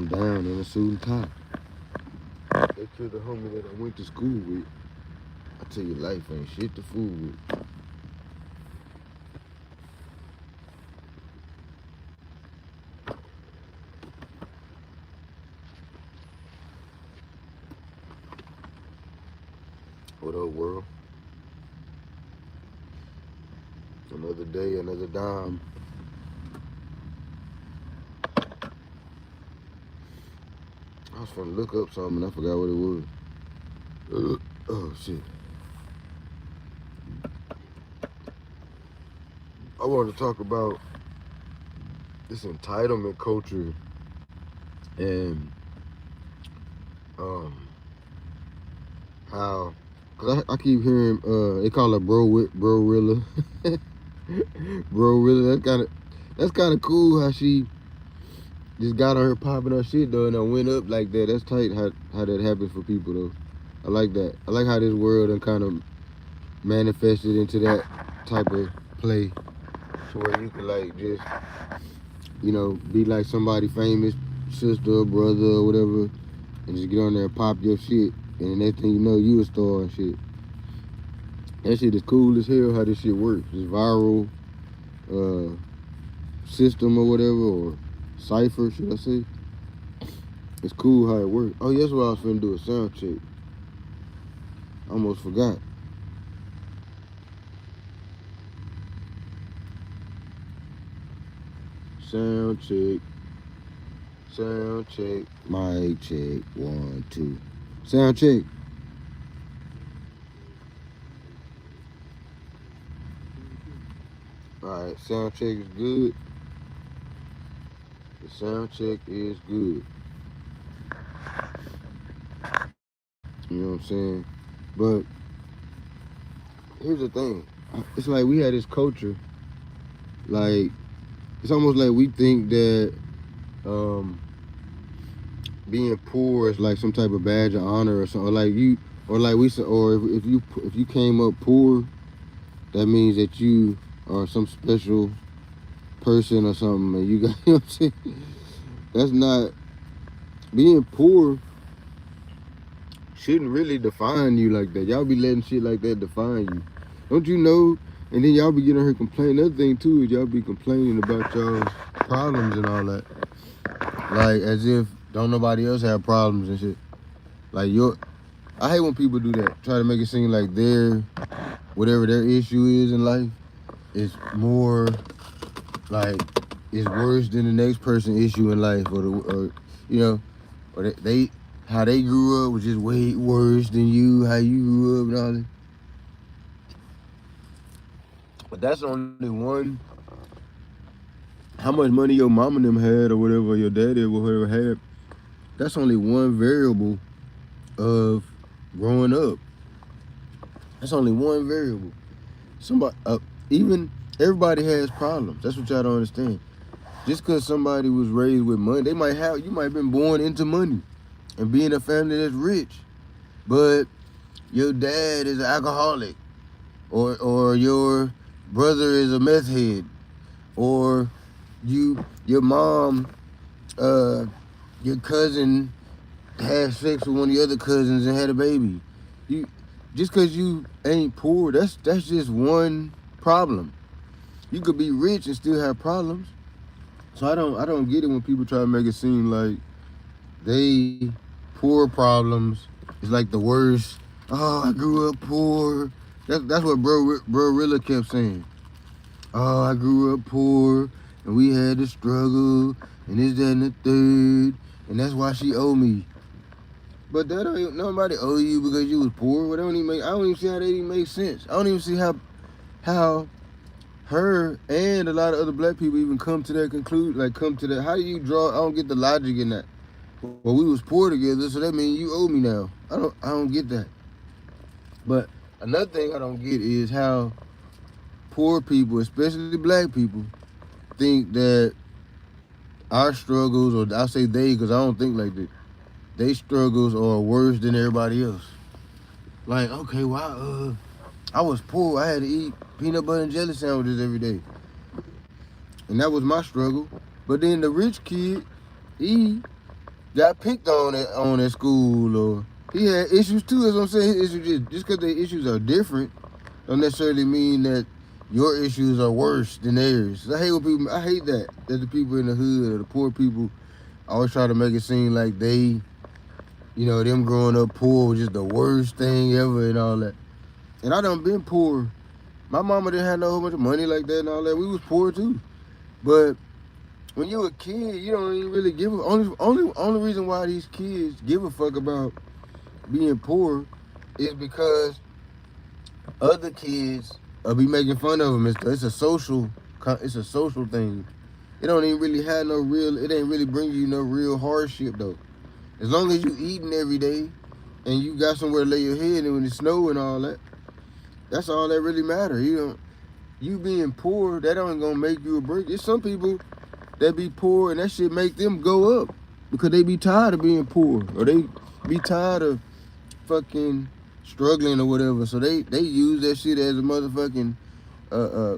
come down in a suit and tie. They killed the homie that I went to school with. I tell you, life ain't shit to fool with. What up, world? Another day, another dime. I was trying to look up something and I forgot what it was. Oh, shit. I wanted to talk about this entitlement culture and how, cause I keep hearing they call it bro-rilla. Bro-rilla, that's kind of cool how she just got on her popping her shit though, and I went up like that. That's tight how that happens for people though. I like that. I like how this world and kind of manifested into that type of play, to where you can like just, you know, be like somebody famous, sister or brother or whatever, and just get on there and pop your shit, and the next thing you know, you a star and shit. That shit is cool as hell how this shit works. This viral system or whatever, or cipher, should I say? It's cool how it works. Oh, yeah, that's what I was finna do, a sound check. I almost forgot. Sound check. Sound check. Mic check. 1, 2. Sound check. Alright, sound check is good. The sound check is good. You know what I'm saying? But here's the thing. It's like we had this culture, like, it's almost like we think that being poor is like some type of badge of honor or something. Like you, or like we said, or if you came up poor, that means that you are some special person or something, and you got, you know what I'm saying? That's not, being poor shouldn't really define you like that. Y'all be letting shit like that define you. Don't you know? And then y'all be getting her complaining. Another thing too is y'all be complaining about y'all's problems and all that. Like as if don't nobody else have problems and shit. Like I hate when people do that. Try to make it seem like whatever their issue is in life is more, like, it's worse than the next person's issue in life, or you know, or they how they grew up was just way worse than you, how you grew up and all that. But that's only one. How much money your mom and them had, or whatever, your daddy or whoever had, that's only one variable of growing up. That's only one variable. Even everybody has problems. That's what y'all don't understand. Just because somebody was raised with money, you might have been born into money and be in a family that's rich, but your dad is an alcoholic, or your brother is a meth head, or your mom, your cousin had sex with one of the other cousins and had a baby. Just because you ain't poor, that's just one problem. You could be rich and still have problems. So I don't get it when people try to make it seem like they poor problems is like the worst. Oh, I grew up poor. That's what bro Rilla kept saying. Oh, I grew up poor and we had to struggle and this, that, and the third, and that's why she owe me. But that ain't nobody owe you because you was poor. I don't even see how that even makes sense. I don't even see how her and a lot of other black people even come to that conclusion. Like, come to that. How do you draw? I don't get the logic in that. Well, we was poor together, so that means you owe me now. I don't get that. But another thing I don't get is how poor people, especially black people, think that our struggles, or I'll say they, because I don't think like that, they struggles are worse than everybody else. Like, okay, well, I was poor. I had to eat peanut butter and jelly sandwiches every day. And that was my struggle. But then the rich kid, he got picked on at school, or he had issues too. That's what I'm saying. His issues just because their issues are different don't necessarily mean that your issues are worse than theirs. I hate when people. I hate that the people in the hood or the poor people always try to make it seem like they, them growing up poor was just the worst thing ever and all that. And I done been poor. My mama didn't have no whole bunch of money like that and all that. We was poor too. But when you a kid, you don't even really give a only reason why these kids give a fuck about being poor is because other kids will be making fun of them. It's a social thing. It don't even really have no real. It ain't really bring you no real hardship though. As long as you eating every day and you got somewhere to lay your head and when it snow and all that, that's all that really matter. You being poor, that ain't gonna make you a break. It's some people that be poor and that shit make them go up because they be tired of being poor or they be tired of fucking struggling or whatever. So they use that shit as a motherfucking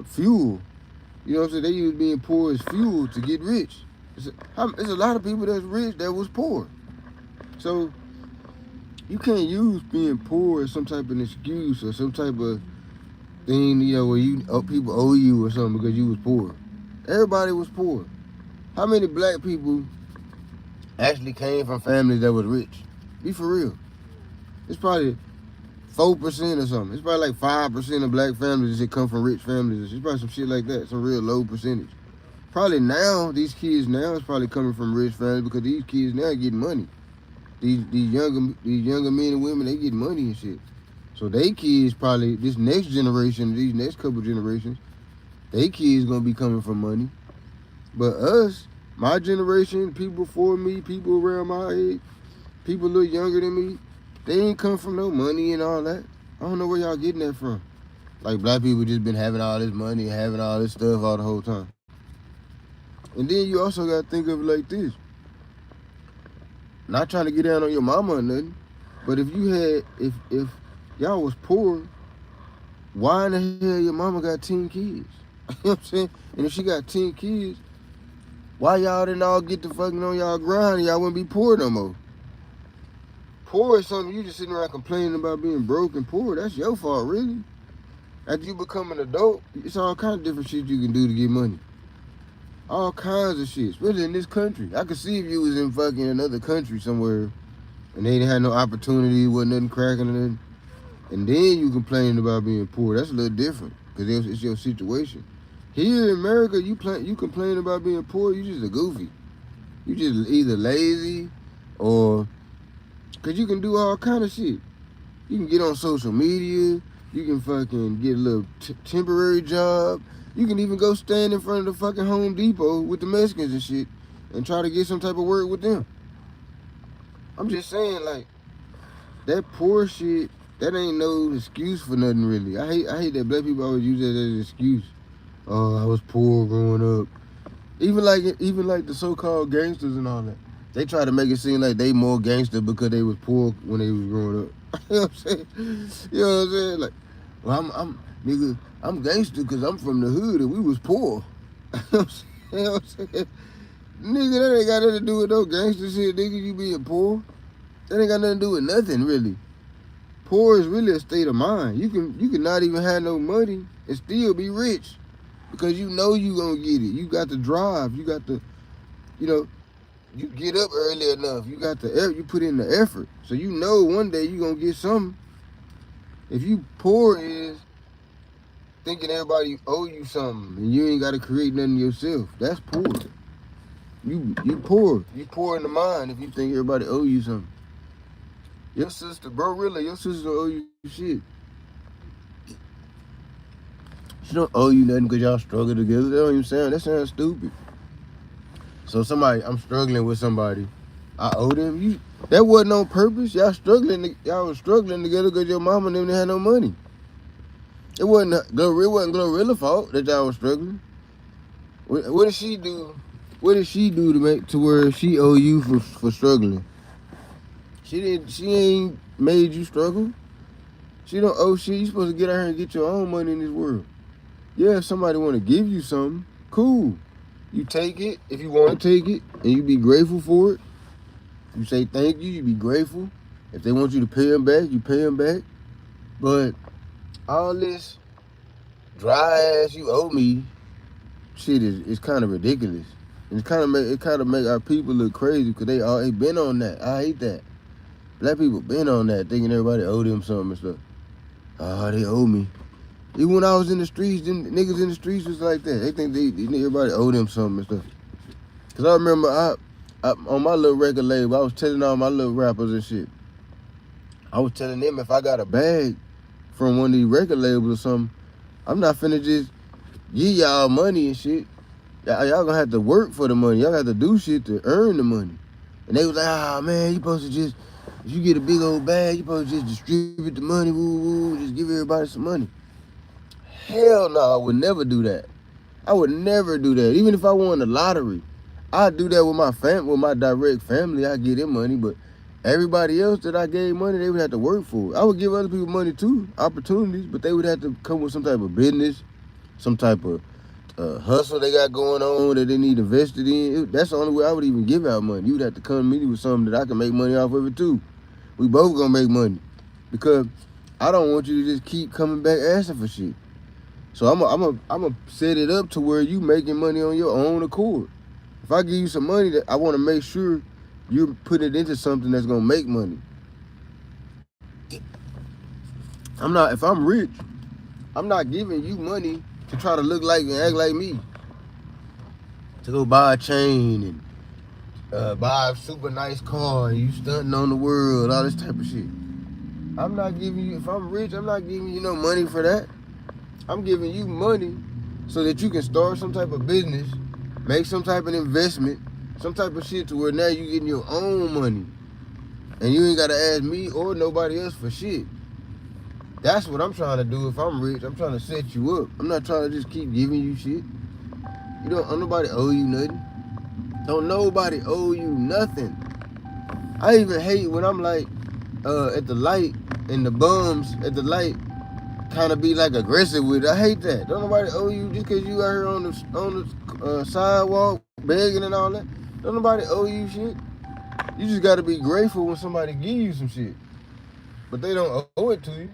fuel. You know what I'm saying? They use being poor as fuel to get rich. There's a lot of people that's rich that was poor. So you can't use being poor as some type of excuse or some type of thing, where people owe you or something because you was poor. Everybody was poor. How many black people actually came from families that was rich? Be for real. It's probably 4% or something. It's probably like 5% of black families that come from rich families. It's probably some shit like that. Some real low percentage. Probably now, these kids now is probably coming from rich families because these kids now getting money. These younger men and women, they get money and shit. So they kids probably, this next generation, these next couple generations, they kids gonna be coming from money. But us, my generation, people before me, people around my age, people a little younger than me, they ain't come from no money and all that. I don't know where y'all getting that from. Like black people just been having all this money, having all this stuff all the whole time. And then you also gotta think of it like this. Not trying to get down on your mama or nothing, but if y'all was poor, why in the hell your mama got 10 kids? You know what I'm saying? And if she got 10 kids, why y'all didn't all get to fucking on y'all grind and y'all wouldn't be poor no more? Poor is something you just sitting around complaining about being broke and poor. That's your fault, really. After you become an adult, it's all kinds of different shit you can do to get money. All kinds of shit, especially in this country. I could see if you was in fucking another country somewhere and they didn't have no opportunity, wasn't nothing cracking or nothing, and then you complaining about being poor. That's a little different because it's your situation. Here in America, you complain about being poor, you just a goofy. You just either lazy or because you can do all kind of shit. You can get on social media. You can fucking get a little temporary job. You can even go stand in front of the fucking Home Depot with the Mexicans and shit and try to get some type of work with them. I'm just saying, like, that poor shit, that ain't no excuse for nothing really. I hate that black people always use that as an excuse. Oh, I was poor growing up. Even like the so-called gangsters and all that. They try to make it seem like they more gangster because they was poor when they was growing up. You know what I'm saying? You know what I'm saying? Like, well, I'm gangster because I'm from the hood and we was poor. You know what I'm saying? Nigga, that ain't got nothing to do with no gangster shit, nigga. You being poor. That ain't got nothing to do with nothing, really. Poor is really a state of mind. You can not even have no money and still be rich because you know you gonna get it. You got the drive. You got the, you get up early enough. You got you put in the effort. So you know one day you gonna get something. If you poor is thinking everybody owe you something and you ain't gotta create nothing yourself, that's poor. You poor. You poor in the mind if you think everybody owe you something. Your sister, bro, really, your sister don't owe you shit. She don't owe you nothing because y'all struggle together. That sounds stupid. So I'm struggling with somebody. I owe them. That wasn't on purpose. Y'all was struggling together because your mama and them didn't have no money. It wasn't Glorilla's fault that y'all was struggling. What did she do? What did she do to where she owe you for struggling? She ain't made you struggle. She don't owe shit. You supposed to get out here and get your own money in this world. Yeah, if somebody want to give you something, cool. You take it if you want to take it, and you be grateful for it. You say thank you. You be grateful. If they want you to pay them back, you pay them back. But all this dry ass you owe me shit is kind of ridiculous. And it kind of make our people look crazy because they been on that. I hate that. Black people been on that, thinking everybody owe them something and stuff. Oh, they owe me. Even when I was in the streets, them niggas in the streets was like that. They think everybody owe them something and stuff. Cause I remember I on my little record label, I was telling all my little rappers and shit. I was telling them if I got a bag from one of these record labels or something, I'm not finna just give y'all money and shit. Y'all gonna have to work for the money. Y'all got to do shit to earn the money. And they was like, ah, man, you supposed to just, if you get a big old bag, you supposed to just distribute the money, just give everybody some money. Hell no, I would never do that. I would never do that. Even if I won the lottery, I'd do that with my direct family. I give them money, but everybody else that I gave money, they would have to work for it. I would give other people money too, opportunities, but they would have to come with some type of business, some type of hustle they got going on that they need invested in. That's the only way I would even give out money. You would have to come to me with something that I can make money off of it too. We both gonna make money because I don't want you to just keep coming back asking for shit. So I'm a set it up to where you making money on your own accord. If I give you some money, that I want to make sure you put it into something that's gonna make money. If I'm rich, I'm not giving you money to try to look like and act like me. To go buy a chain and buy a super nice car and you stunting on the world, all this type of shit. I'm not giving you, if I'm rich, I'm not giving you no money for that. I'm giving you money so that you can start some type of business, make some type of investment, some type of shit to where now you getting your own money. And you ain't got to ask me or nobody else for shit. That's what I'm trying to do. If I'm rich, I'm trying to set you up. I'm not trying to just keep giving you shit. Don't nobody owe you nothing. Don't nobody owe you nothing. I even hate when I'm like at the light and the bums at the light kind of be like aggressive with it. I hate that. Don't nobody owe you just because you out here on the sidewalk begging and all that. Don't nobody owe you shit. You just got to be grateful when somebody give you some shit. But they don't owe it to you.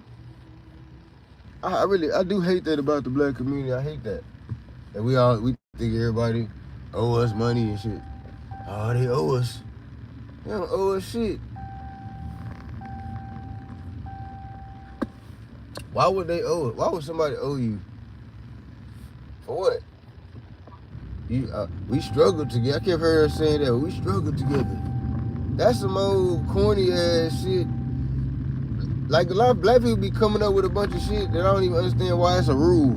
I do hate that about the black community. I hate that. And we think everybody owe us money and shit. Oh, they owe us. They don't owe us shit. Why would they owe it? Why would somebody owe you? For what? We struggled together. I kept hearing her saying that. We struggled together. That's some old corny ass shit. Like a lot of black people be coming up with a bunch of shit that I don't even understand why it's a rule.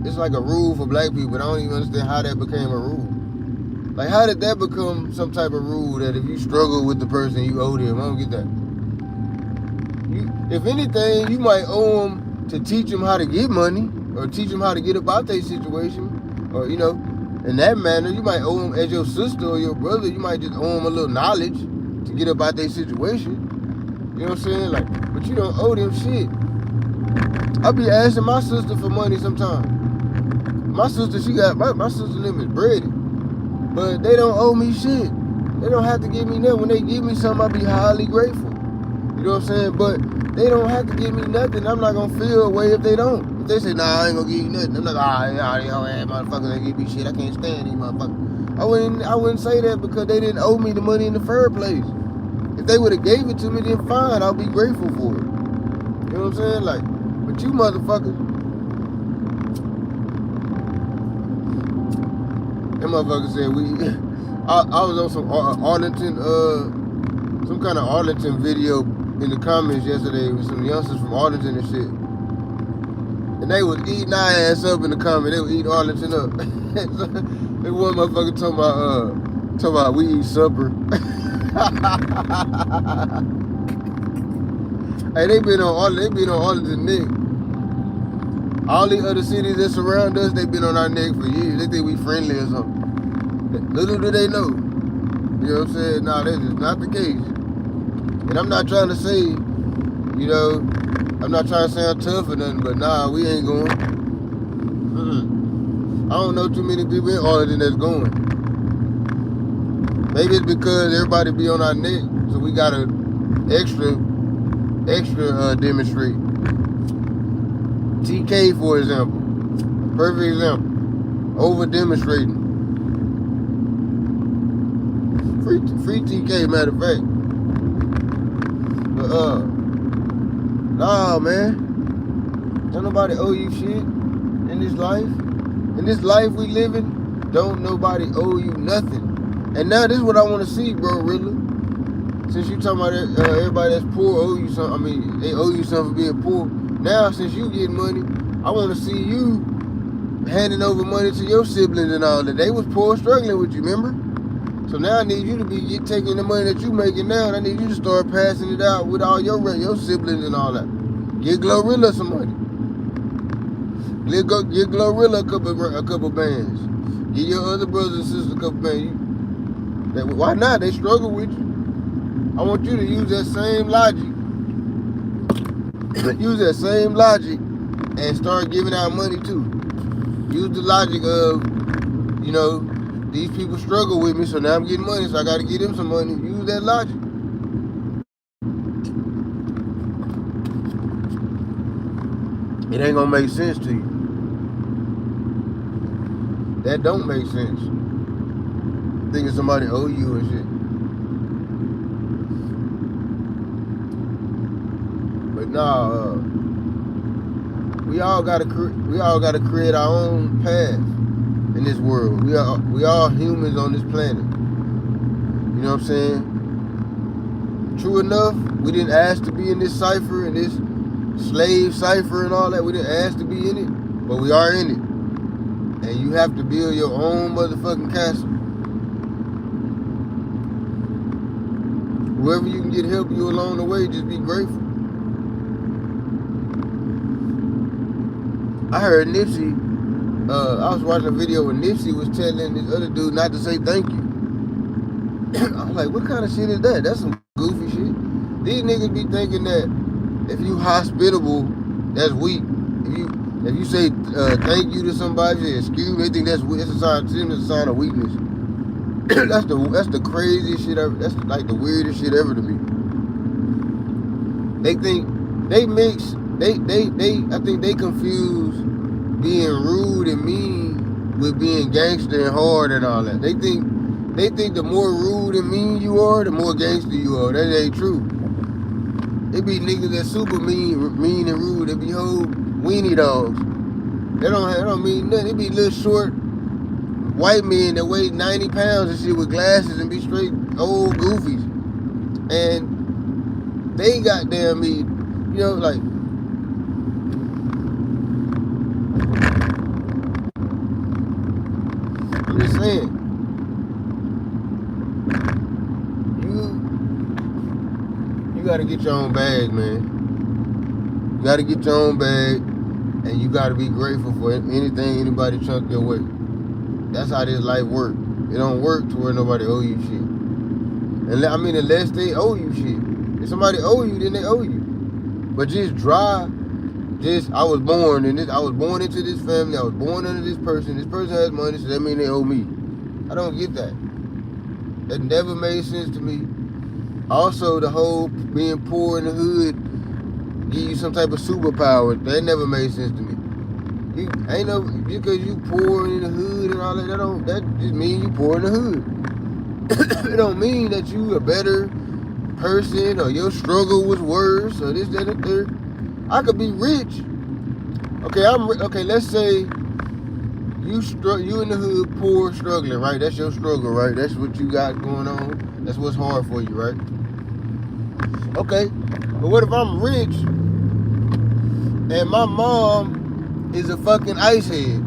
It's like a rule for black people, but I don't even understand how that became a rule. Like, how did that become some type of rule that if you struggle with the person, you owe them? I don't get that. If anything, you might owe them to teach them how to get money or teach them how to get about their situation. Or, in that manner, you might owe them as your sister or your brother. You might just owe them a little knowledge to get about their situation. You know what I'm saying? Like, but you don't owe them shit. I be asking my sister for money sometimes. My sister, my sister's name is Brady. But they don't owe me shit. They don't have to give me nothing. When they give me something, I be highly grateful. You know what I'm saying? But they don't have to give me nothing. I'm not gonna feel a way if they don't. If they say, nah, I ain't gonna give you nothing, I'm like, motherfuckers ain't give me shit. I can't stand these motherfuckers. I wouldn't say that because they didn't owe me the money in the first place. If they would have gave it to me, then fine, I'll be grateful for it. You know what I'm saying? Like, but you motherfuckers, that motherfucker said I was on some Arlington, some kind of Arlington video in the comments yesterday with some youngsters from Arlington and shit. And they was eating our ass up in the comments. They was eating Arlington up. They one motherfucker talking about we eat supper. Hey, they been on Arlington neck. All the other cities that surround us, they been on our neck for years. They think we friendly or something. Little do they know. You know what I'm saying? Nah, that's just not the case. And I'm not trying to say, I'm not trying to sound tough or nothing, but nah, we ain't going. I don't know too many people in Arlington that's going. Maybe it's because everybody be on our neck, so we gotta extra demonstrate. TK, for example, perfect example. Over demonstrating. Free TK, matter of fact. But nah, man. Don't nobody owe you shit in this life. In this life we living, don't nobody owe you nothing. And now this is what I want to see, bro, really. Since you talking about everybody that's poor owe you something, I mean, they owe you something for being poor. Now, since you get money, I want to see you handing over money to your siblings and all that. They was poor, struggling with you, remember? So now I need you to be taking the money that you making now, and I need you to start passing it out with all your siblings and all that. Get Glorilla some money. Get Glorilla a couple bands. Get your other brothers and sisters a couple bands. Why not? They struggle with you. I want you to use that same logic. Use that same logic and start giving out money too. Use the logic of, you know, these people struggle with me, so now I'm getting money, so I got to give them some money. Use that logic. It ain't gonna make sense to you. That don't make sense. Thinking somebody owe you and shit. But nah, we all gotta create our own path in this world. We all humans on this planet. You know what I'm saying? True enough, we didn't ask to be in this cipher and this slave cipher and all that. We didn't ask to be in it, but we are in it. And you have to build your own motherfucking castle. Whoever you can get help you along the way, just be grateful. I heard Nipsey, I was watching a video where Nipsey was telling this other dude not to say thank you. I was like, what kind of shit is that? That's some goofy shit. These niggas be thinking that if you hospitable, that's weak. If you say thank you to somebody, excuse me, they think that's a sign of weakness. That's the craziest shit ever. That's like the weirdest shit ever to me. They think I think they confuse being rude and mean with being gangster and hard and all that. They think the more rude and mean you are, the more gangster you are. That ain't true. They be niggas that super mean and rude. They be whole weenie dogs. They don't mean nothing. They be little short white men that weigh 90 pounds and shit with glasses and be straight old goofies. And they goddamn me, you know, like, I'm just saying, you gotta get your own bag, man. You gotta get your own bag, and you gotta be grateful for anything anybody chunk your way. That's how this life works. It don't work to where nobody owe you shit. And I mean, unless they owe you shit. If somebody owe you, then they owe you. But I was born into this family. I was born under this person. This person has money, so that means they owe me. I don't get that. That never made sense to me. Also, the whole being poor in the hood give you some type of superpower. That never made sense to me. You ain't no, because you poor in the hood and all that. That just means you poor in the hood. It don't mean that you a better person or your struggle was worse or this, that, and the third. I could be rich. Okay, let's say you in the hood, poor, struggling, right? That's your struggle, right? That's what you got going on. That's what's hard for you, right? Okay, but what if I'm rich and my mom is a fucking ice head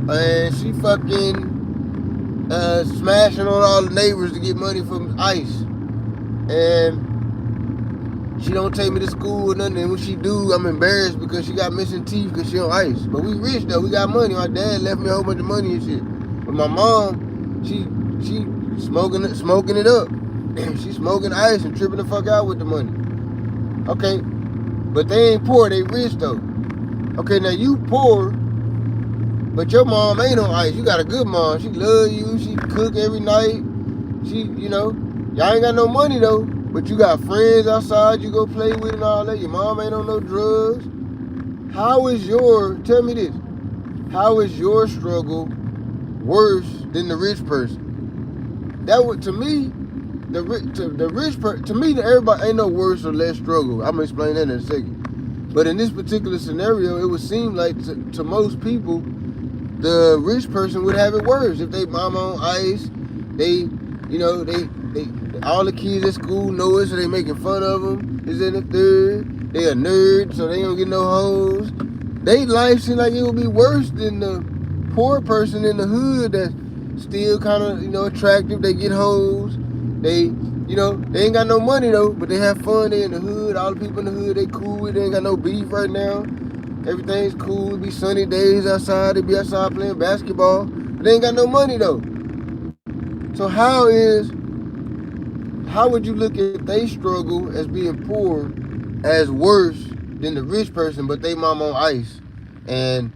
and she fucking smashing on all the neighbors to get money from ice, and she don't take me to school or nothing, and when she do, I'm embarrassed because she got missing teeth because she on ice. But we rich though, we got money. My dad left me a whole bunch of money and shit. But my mom, she smoking it up. She smoking ice and tripping the fuck out with the money. Okay, but they ain't poor, they rich though. Okay, now you poor, but your mom ain't on ice. You got a good mom. She love you. She cook every night. Y'all ain't got no money though, but you got friends outside you go play with and all that. Your mom ain't on no drugs. Tell me this, how is your struggle worse than the rich person? That would, to me, the rich person, to me, everybody ain't no worse or less struggle. I'm gonna explain that in a second. But in this particular scenario, it would seem like to most people, the rich person would have it worse. If they mama on ice, they all the kids at school know it, so they making fun of them. Is in the third, they a nerd, so they don't get no hoes. They life seem like it would be worse than the poor person in the hood that's still kind of attractive. They get hoes. They ain't got no money though, but they have fun. They in the hood. All the people in the hood, they cool with. They ain't got no beef right now. Everything's cool. It be sunny days outside. They be outside playing basketball. But they ain't got no money though. So how would you look at they struggle as being poor as worse than the rich person, but they mom on ice and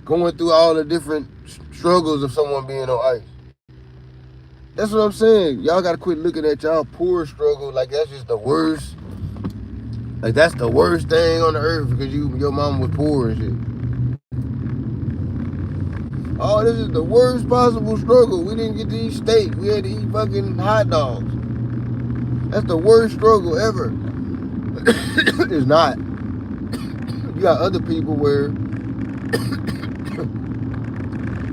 going through all the different struggles of someone being on ice? That's what I'm saying. Y'all gotta quit looking at y'all poor struggle like that's just the worst. Like that's the worst thing on the earth because your mom was poor and shit. Oh, this is the worst possible struggle. We didn't get to eat steak. We had to eat fucking hot dogs. That's the worst struggle ever. It's not. You got other people where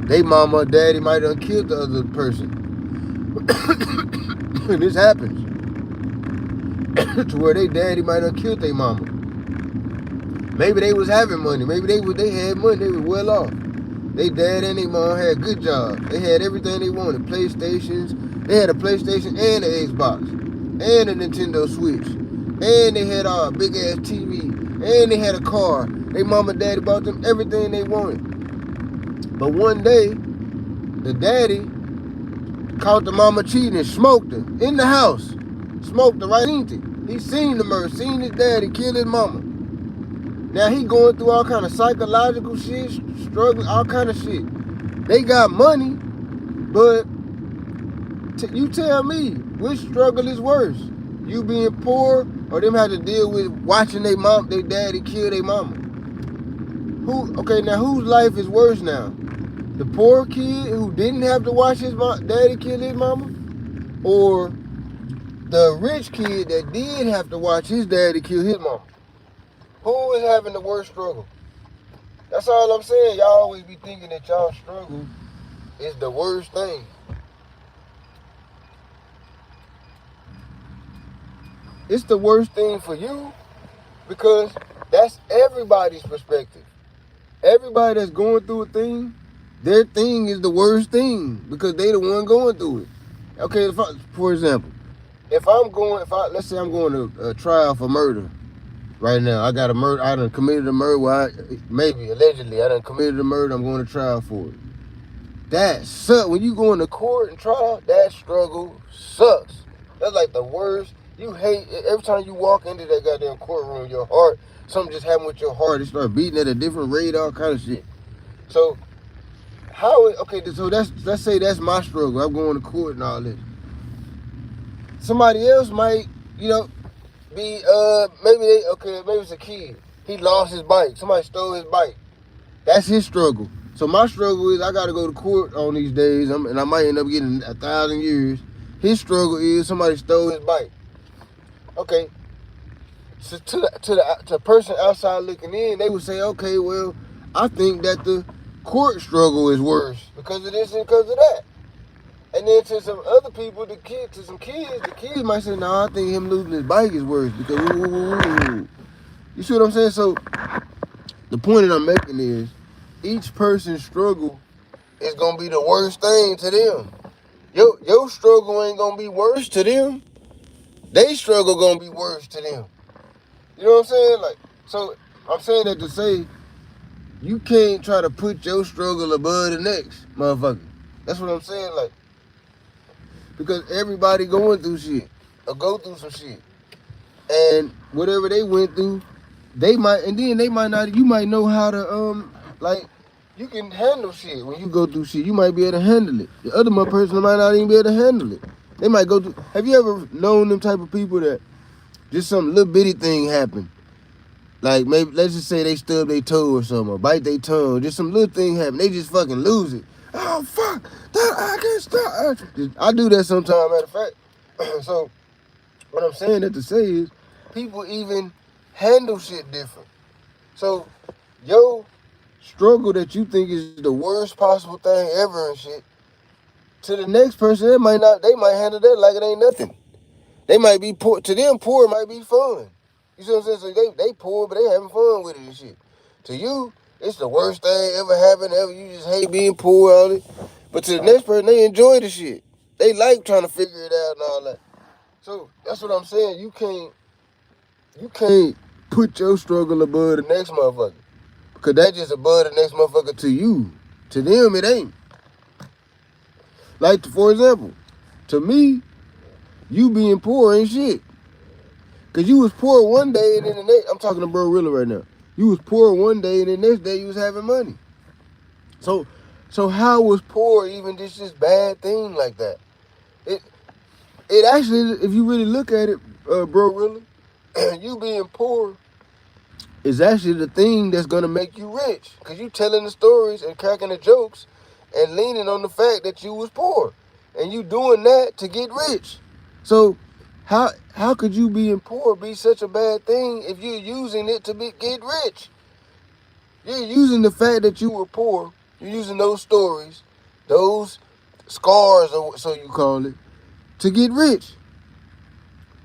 they mama or daddy might have killed the other person. And this happens. To where they daddy might have killed their mama. Maybe they was having money. Maybe they had money. They was well off. They dad and their mom had good jobs. They had everything they wanted. PlayStations. They had a PlayStation and an Xbox. And a Nintendo Switch. And they had a big ass TV. And they had a car. They mama and daddy bought them everything they wanted. But one day, the daddy caught the mama cheating and smoked her in the house. Smoked her right into it. He seen the murder, seen his daddy kill his mama. Now he going through all kind of psychological shit, struggling, all kind of shit. They got money, but you tell me, which struggle is worse? You being poor or them have to deal with watching their daddy kill their mama? Now whose life is worse now? The poor kid who didn't have to watch his daddy kill his mama? Or the rich kid that did have to watch his daddy kill his mama? Who is having the worst struggle? That's all I'm saying. Y'all always be thinking that y'all struggle is the worst thing. It's the worst thing for you because that's everybody's perspective. Everybody that's going through a thing, their thing is the worst thing because they the one going through it. Okay, for example, let's say I'm going to a trial for murder right now. I got a murder. I done committed a murder. Allegedly, I done committed a murder. I'm going to trial for it. That sucks. When you go into court and trial, that struggle sucks. That's like the worst. You hate every time you walk into that goddamn courtroom. Your heart, something just happened with your heart. It start beating at a different rate, all kind of shit. So let's say that's my struggle. I'm going to court and all this. Somebody else might, be maybe it's a kid. He lost his bike. Somebody stole his bike. That's his struggle. So my struggle is I got to go to court on these days, and I might end up getting 1,000 years. His struggle is somebody stole his bike. Okay. So to the person outside looking in, they would say, okay, well, I think that the court struggle is worse because of this and because of that. And then to some other people, the kids might say, no, I think him losing his bike is worse because You see what I'm saying? So the point that I'm making is each person's struggle is gonna be the worst thing to them. Your struggle ain't gonna be worse to them. They struggle gonna be worse to them. You know what I'm saying? So I'm saying that to say you can't try to put your struggle above the next motherfucker. That's what I'm saying, because everybody going through shit or go through some shit, and whatever they went through, you might know how to you can handle shit when you go through shit. You might be able to handle it. The other person might not even be able to handle it. They might go through. Have you ever known them type of people that just some little bitty thing happen? Like maybe let's just say they stub their toe or something, or bite their tongue, just some little thing happen. They just fucking lose it. Oh fuck! I can't stop. I do that sometimes. Matter of fact. So what I'm saying that to say is, people even handle shit different. So yo struggle that you think is the worst possible thing ever and shit, to the next person, it might not. They might handle that like it ain't nothing. They might be poor. To them, poor might be fun. You see what I'm saying? So they poor, but they having fun with it and shit. To you, it's the worst thing ever happened ever. You just hate being poor on it. But to the next person, they enjoy the shit. They like trying to figure it out and all that. So that's what I'm saying. You can't put your struggle above the next motherfucker. Because that's just above the next motherfucker to you. To them, it ain't. Like, for example, to me, you being poor ain't shit. Because you was poor one day and then the next, I'm talking to Bro Rilla right now. You was poor one day and the next day you was having money. So how was poor even just this bad thing like that? It actually, if you really look at it, Bro Rilla, you being poor is actually the thing that's gonna make you rich. Because you telling the stories and cracking the jokes and leaning on the fact that you was poor. And you doing that to get rich. So how could you being poor be such a bad thing if you're using it to get rich? You're using the fact that you were poor, you're using those stories, those scars, or so you call it, to get rich.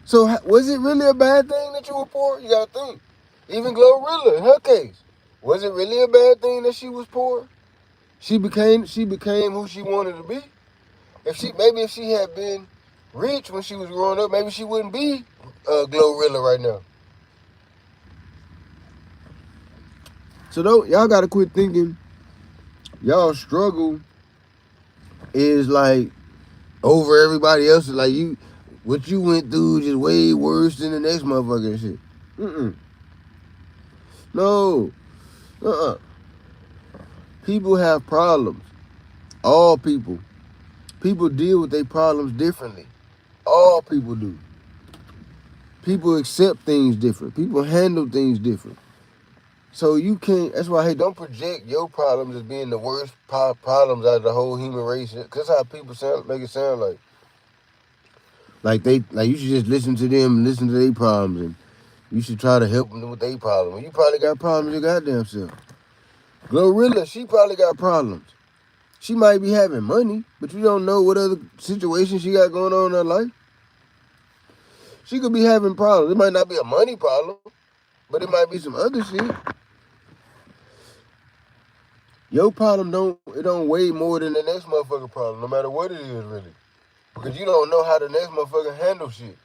So was it really a bad thing that you were poor? You gotta think. Even Glorilla, in her case, was it really a bad thing that she was poor? She became who she wanted to be. If she had been rich when she was growing up, maybe she wouldn't be Glorilla right now. So y'all gotta quit thinking y'all struggle is like over everybody else's. Like what you went through just way worse than the next motherfucker and shit. No. People have problems. All people. People deal with their problems differently. All people do. People accept things different. People handle things different. So you can't. That's why, hey, don't project your problems as being the worst problems out of the whole human race. Cause that's how people make it sound like. Like you should just listen to them and listen to their problems, and you should try to help them with their problems. Well, you probably got problems your goddamn self. Glorilla, she probably got problems. She might be having money, but you don't know what other situation she got going on in her life. She could be having problems. It might not be a money problem, but it might be some other shit. Your problem don't weigh more than the next motherfucker problem, no matter what it is, really. Because you don't know how the next motherfucker handle shit.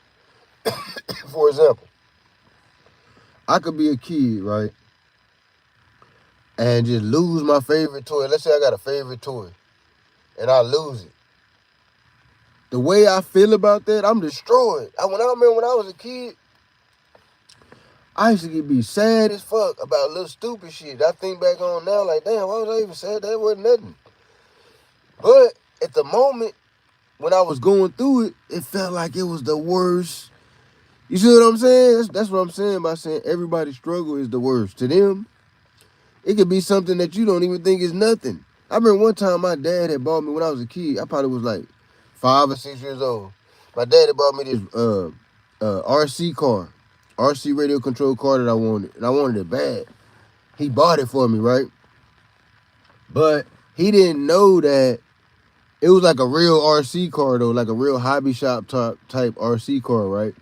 For example, I could be a kid, right? And just lose my favorite toy. Let's say I got a favorite toy and I lose it. The way I feel about that, I'm destroyed. I remember when I was a kid, I used to be sad as fuck about little stupid shit. I think back on now, like, damn, why was I even sad? That wasn't nothing. But at the moment, when I was going through it, it felt like it was the worst. You see what I'm saying? That's what I'm saying by saying everybody's struggle is the worst. To them, it could be something that you don't even think is nothing. I remember one time my dad had bought me when I was a kid. I probably was like 5 or 6 years old. My dad had bought me this RC car, RC radio control car that I wanted, and I wanted it bad. He bought it for me, right? But he didn't know that it was like a real RC car though, like a real hobby shop type RC car, right?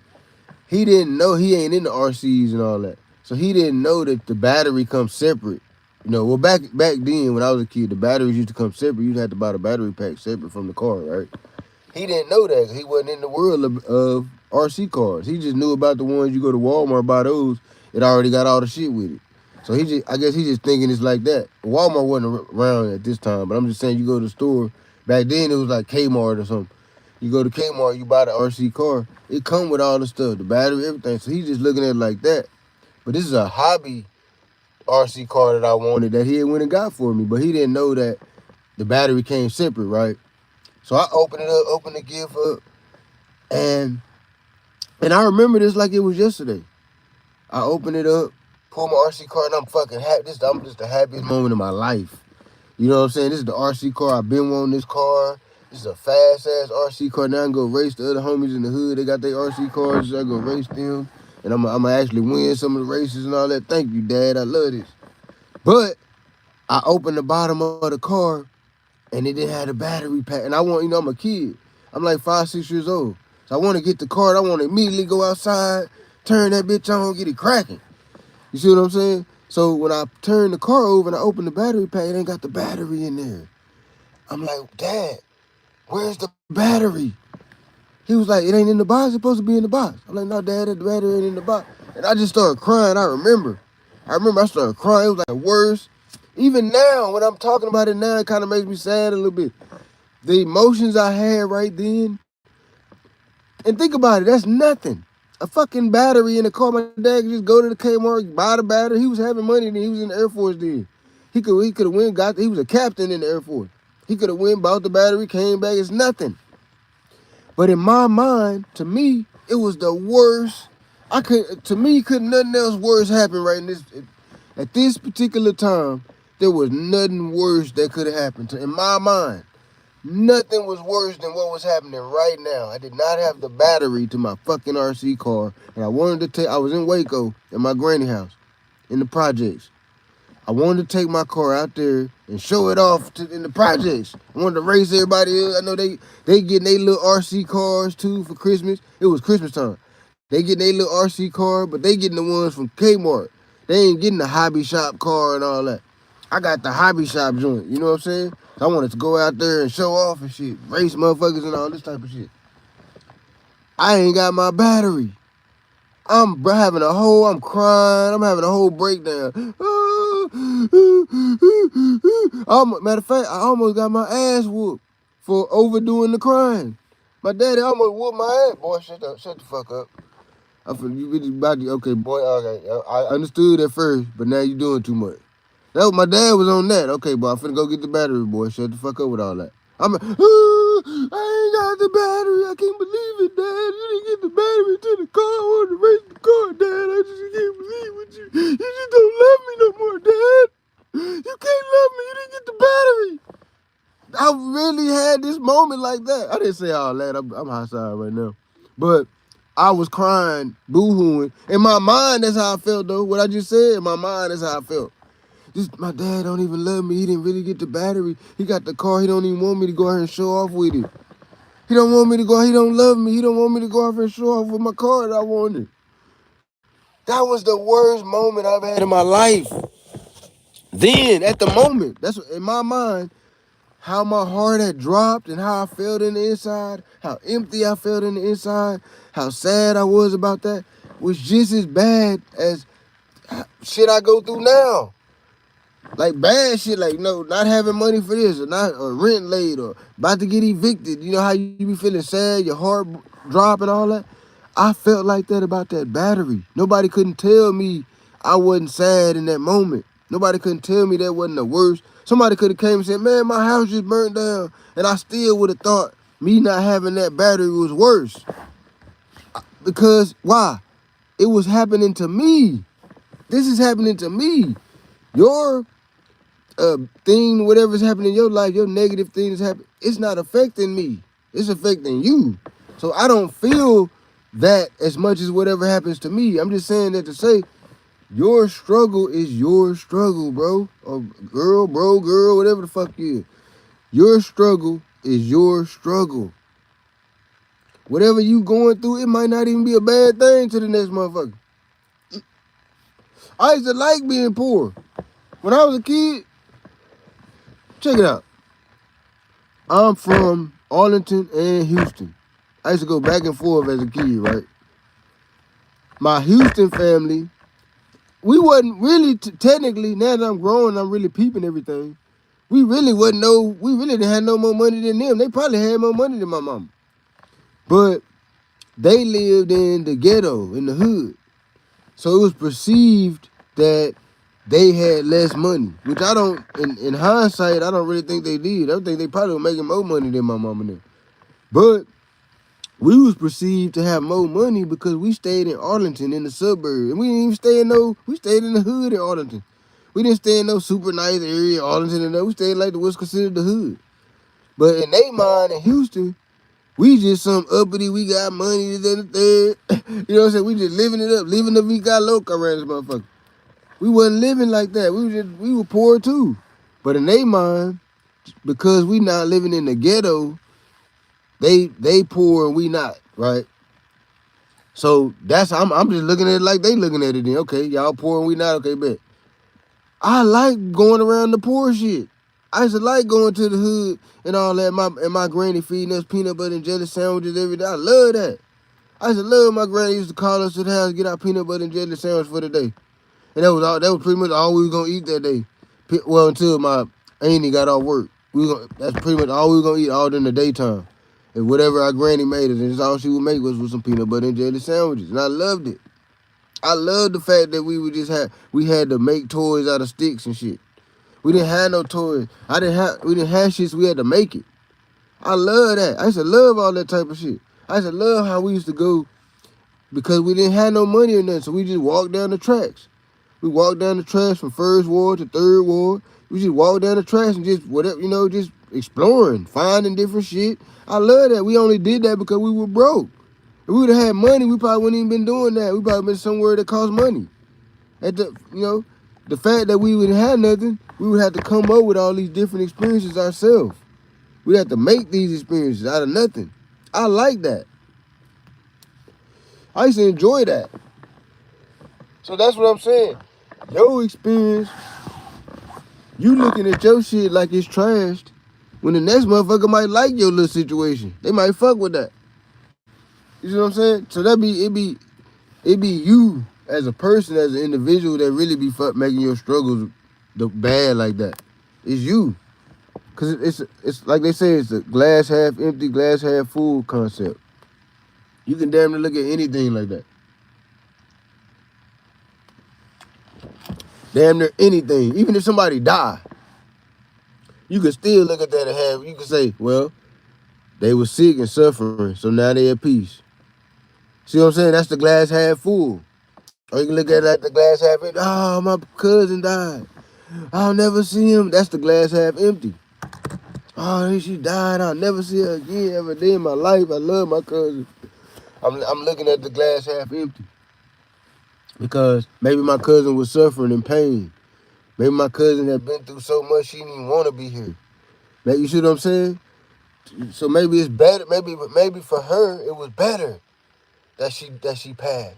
He didn't know, he ain't into RCs and all that. So he didn't know that the battery comes separate. You know, well, back then when I was a kid, the batteries used to come separate. You'd have to buy the battery pack separate from the car, right? He didn't know that because he wasn't in the world of RC cars. He just knew about the ones you go to Walmart, buy those. It already got all the shit with it. So I guess he's just thinking it's like that. Walmart wasn't around at this time, but I'm just saying you go to the store. Back then it was like Kmart or something. You go to Kmart, you buy the RC car. It come with all the stuff, the battery, everything. So he's just looking at it like that. But this is a hobby RC car that I wanted that he had went and got for me. But he didn't know that the battery came separate, right? So I opened it up, opened the gift up, And I remember this like it was yesterday. I opened it up, pulled my RC car, and I'm fucking happy. I'm just the happiest moment of my life. You know what I'm saying? This is the RC car. I've been wanting this car. This is a fast ass RC car. Now I can go race the other homies in the hood. They got their RC cars. So I go race them. And I'm going to actually win some of the races and all that. Thank you, Dad. I love this. But I opened the bottom of the car and it didn't have the battery pack. And I want, I'm a kid. I'm like 5, 6 years old. So I want to get the car. I want to immediately go outside, turn that bitch on, get it cracking. You see what I'm saying? So when I turned the car over and I opened the battery pack, it ain't got the battery in there. I'm like, Dad, where's the battery? He was like, it ain't in the box. It's supposed to be in the box. I'm like, no, Dad, the battery ain't in the box. And I just started crying. I remember I started crying. It was like the worst. Even now, when I'm talking about it now, it kind of makes me sad a little bit. The emotions I had right then. And think about it, that's nothing. A fucking battery in the car. My dad could just go to the Kmart, buy the battery. He was having money then. He was in the Air Force then. He could have went, he was a captain in the Air Force. He could have went, bought the battery, came back. It's nothing. But in my mind, to me, it was the worst. To me, couldn't nothing else worse happen right in this. At this particular time, there was nothing worse that could have happened. In my mind, nothing was worse than what was happening right now. I did not have the battery to my fucking RC car, and I wanted to take. I was in Waco at my granny house, in the projects. I wanted to take my car out there and show it off in the projects. I wanted to race everybody else. I know they getting their little RC cars too for Christmas. It was Christmas time. They getting their little RC car, but they getting the ones from Kmart. They ain't getting the hobby shop car and all that. I got the hobby shop joint. You know what I'm saying? So I wanted to go out there and show off and shit, race motherfuckers and all this type of shit. I ain't got my battery. I'm having I'm crying. I'm having a whole breakdown. Matter of fact, I almost got my ass whooped for overdoing the crying. My daddy almost whooped my ass. Boy, shut the fuck up. You really about to, okay, boy, okay. I understood at first, but now you doing too much. My dad was on that. Okay, boy, I'm finna go get the battery, boy. Shut the fuck up with all that. I ain't got the battery. I can't believe it, Dad. You didn't get the battery to the car. I wanted to race the car, Dad. I just can't believe it. You just don't love me no more, Dad. You can't love me. You didn't get the battery. I really had this moment like that. I didn't say all that. I'm hostile right now. But I was crying, boo-hooing. In my mind, that's how I felt, though. What I just said, in my mind, that's how I felt. My dad don't even love me. He didn't really get the battery. He got the car. He don't even want me to go out and show off with it. He don't want me to go. He don't love me. He don't want me to go out and show off with my car that I wanted. That was the worst moment I've had in my life. Then, at the moment, that's in my mind, how my heart had dropped and how I felt in the inside, how empty I felt in the inside, how sad I was about that, was just as bad as shit I go through now. Like bad shit, like no, not having money for this, or rent late, or about to get evicted. You know how you be feeling sad, your heart drop and all that? I felt like that about that battery. Nobody couldn't tell me I wasn't sad in that moment. Nobody couldn't tell me that wasn't the worst. Somebody could have came and said, man, my house just burnt down. And I still would have thought me not having that battery was worse. Because, why? It was happening to me. This is happening to me. Your thing, whatever's happening in your life, your negative thing is happening, it's not affecting me. It's affecting you. So I don't feel that as much as whatever happens to me. I'm just saying that to say your struggle is your struggle, bro. Or girl, bro, girl, whatever the fuck you is. Your struggle is your struggle. Whatever you going through, it might not even be a bad thing to the next motherfucker. I used to like being poor. When I was a kid, check it out. I'm from Arlington and Houston. I used to go back and forth as a kid, right? My Houston family, we wasn't really, technically, now that I'm growing, I'm really peeping everything. We really didn't have no more money than them. They probably had more money than my mama. But they lived in the ghetto, in the hood. So it was perceived that they had less money, which I don't, in hindsight, I don't really think they did. I think they probably were making more money than my mama did. But We was perceived to have more money because we stayed in Arlington in the suburb. And we didn't even stay in we stayed in the hood in Arlington. We didn't stay in no super nice area in Arlington and we stayed like what's considered the hood. But in they mind in Houston, we just some uppity, we got money, this and the third. You know what I'm saying? We just living it up, living the we got loca around this motherfucker. We wasn't living like that. We were poor too. But in they mind, because we not living in the ghetto, they poor and we not, right? So I'm just looking at it like they looking at it then. Okay, y'all poor and we not, okay, bet. I like going around the poor shit. I used to like going to the hood and all that. My granny feeding us peanut butter and jelly sandwiches every day. I love that. I used to love my granny used to call us to the house, get our peanut butter and jelly sandwich for the day. And that was pretty much all we was gonna eat that day. Well, until my auntie got off work. That's pretty much all we was gonna eat all in the daytime. And whatever our granny made us, and that's all she would make was some peanut butter and jelly sandwiches. And I loved it. I loved the fact that we had to make toys out of sticks and shit. We didn't have no toys. We didn't have shit, so we had to make it. I love that. I used to love all that type of shit. I used to love how we used to go because we didn't have no money or nothing, so we just walked down the tracks. We walked down the tracks from first ward to third ward. We just walked down the tracks and just whatever, just exploring, finding different shit. I love that. We only did that because we were broke. If we would have had money, we probably wouldn't even been doing that. We probably been somewhere that cost money. The fact that we wouldn't have nothing, we would have to come up with all these different experiences ourselves. We'd have to make these experiences out of nothing. I like that. I used to enjoy that. So that's what I'm saying. Your experience, you looking at your shit like it's trashed, when the next motherfucker might like your little situation. They might fuck with that. You see what I'm saying? So it be you as a person, as an individual that really be making your struggles bad like that. It's you. Cause it's like they say, it's a glass half empty, glass half full concept. You can damn near look at anything like that. Damn near anything. Even if somebody die, you can still look at that and you can say, well, they were sick and suffering, so now they at peace. See what I'm saying? That's the glass half full. Or you can look at it like the glass half empty. Oh, my cousin died. I'll never see him. That's the glass half empty. Oh, she died. I'll never see her again ever day in my life. I love my cousin. I'm looking at the glass half empty. Because maybe my cousin was suffering in pain. Maybe my cousin had been through so much she didn't even want to be here. Maybe, you see what I'm saying? So maybe it's better. Maybe for her it was better that she passed.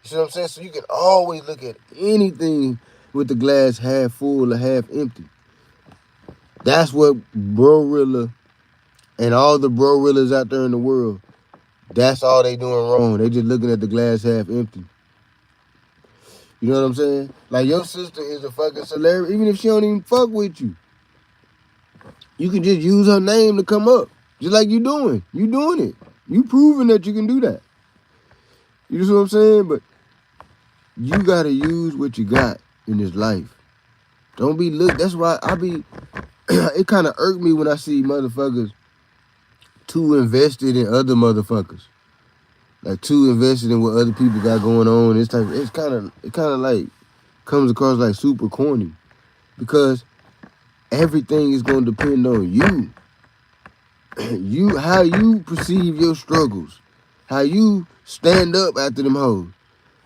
You see what I'm saying? So you can always look at anything with the glass half full or half empty. That's what Brorilla and all the Brorillas out there in the world, that's all they doing wrong. They just looking at the glass half empty. You know what I'm saying? Like your sister is a fucking celebrity, even if she don't even fuck with you. You can just use her name to come up. Just like you doing. You doing it. You proving that you can do that. You know what I'm saying? But you gotta use what you got in this life. Don't be that's why it kind of irked me when I see motherfuckers too invested in other motherfuckers. Like too invested in what other people got going on. It kind of like comes across like super corny. Because everything is gonna depend on you. How you perceive your struggles. How you stand up after them hoes.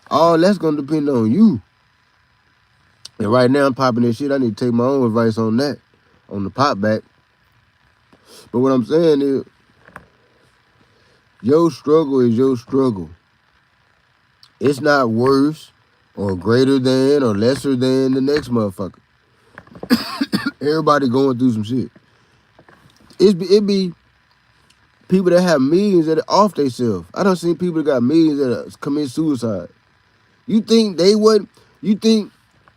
All that's gonna depend on you. And right now I'm popping this shit. I need to take my own advice on that. On the pop back. But what I'm saying is, your struggle is your struggle. It's not worse or greater than or lesser than the next motherfucker. Everybody going through some shit. It be people that have millions that are off themselves. I done seen people that got millions that commit suicide. You think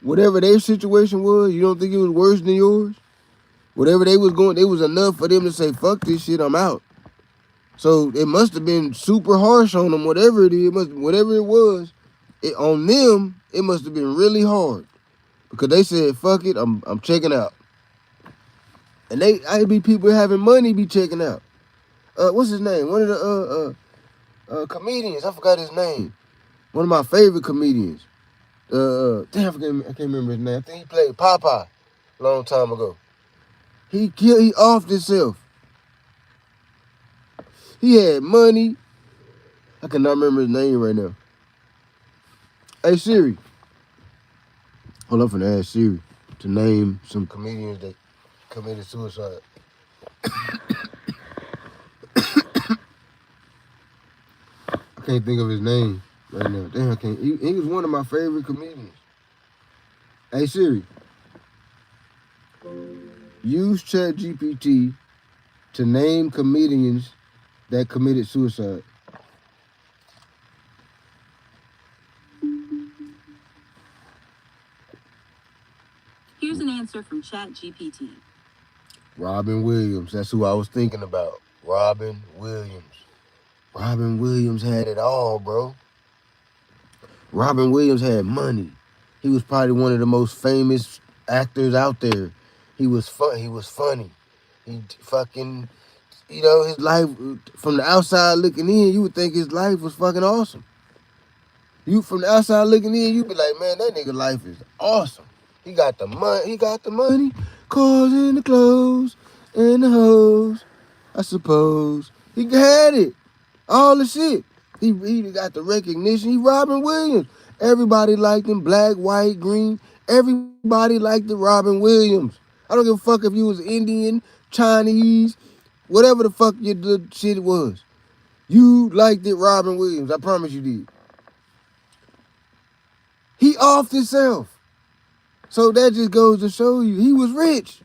whatever their situation was, you don't think it was worse than yours? Whatever they was going, it was enough for them to say, fuck this shit, I'm out. So it must have been super harsh on them, whatever it is, whatever it was, on them, it must have been really hard. Because they said, fuck it, I'm checking out. And I be people having money be checking out. What's his name? One of the comedians. I forgot his name. One of my favorite comedians. Damn, I can't remember his name. I think he played Popeye a long time ago. He offed himself. He had money. I cannot remember his name right now. Hey Siri. Hold up, finna ask Siri to name some comedians that committed suicide. I can't think of his name right now. Damn, I can't. He was one of my favorite comedians. Hey Siri. Use ChatGPT to name comedians that committed suicide. Here's an answer from ChatGPT. Robin Williams. That's who I was thinking about. Robin Williams. Robin Williams had it all, bro. Robin Williams had money. He was probably one of the most famous actors out there. He was fun. He was funny. He fucking, his life from the outside looking in, you would think his life was fucking awesome. You from the outside looking in, you be like, man, that nigga life is awesome. He got the money. He got the money, cars and the clothes and the hoes. I suppose he had it. All the shit. He got the recognition. He Robin Williams. Everybody liked him. Black, white, green. Everybody liked the Robin Williams. I don't give a fuck if you was Indian, Chinese, whatever the fuck your shit was. You liked it, Robin Williams. I promise you did. He offed himself. So that just goes to show you he was rich.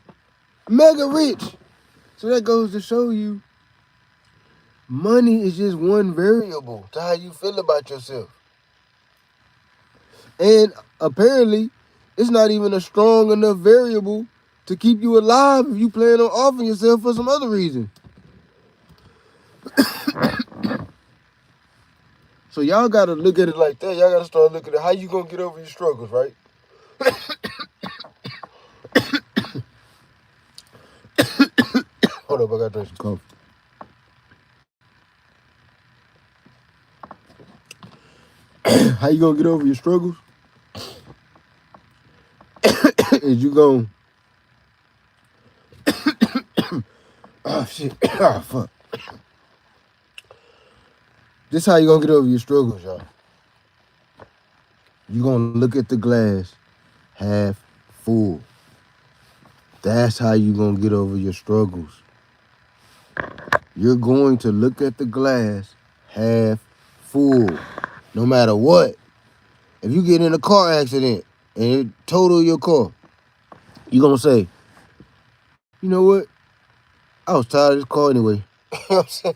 Mega rich. So that goes to show you money is just one variable to how you feel about yourself. And apparently, it's not even a strong enough variable to keep you alive if you plan on offing yourself for some other reason. So y'all gotta look at it like that. Y'all gotta start looking at how you gonna get over your struggles, right? Hold up, I gotta drink some coffee. How you gonna get over your struggles? Is you gonna oh shit. Oh fuck. This how you gonna get over your struggles, y'all. You gonna look at the glass half full. That's how you gonna get over your struggles. You're going to look at the glass half full, no matter what. If you get in a car accident and it total your car, you gonna say, you know what? I was tired of this car anyway. You know what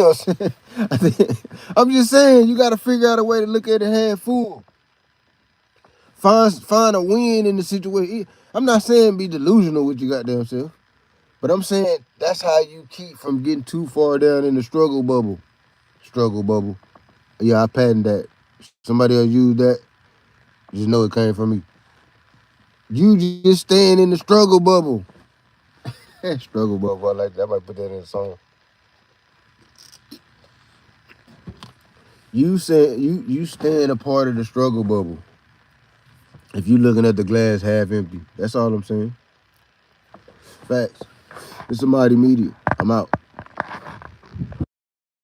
I'm saying? I'm just saying, you gotta figure out a way to look at it half full. Find a win in the situation. I'm not saying be delusional with your goddamn self, but I'm saying that's how you keep from getting too far down in the struggle bubble. Struggle bubble. Yeah, I patent that. Somebody else use that. Just know it came from me. You just staying in the struggle bubble. Struggle bubble. I like that. I might put that in a song. You staying a part of the struggle bubble. If you looking at the glass half empty. That's all I'm saying. Facts. It's Amadi Media. I'm out.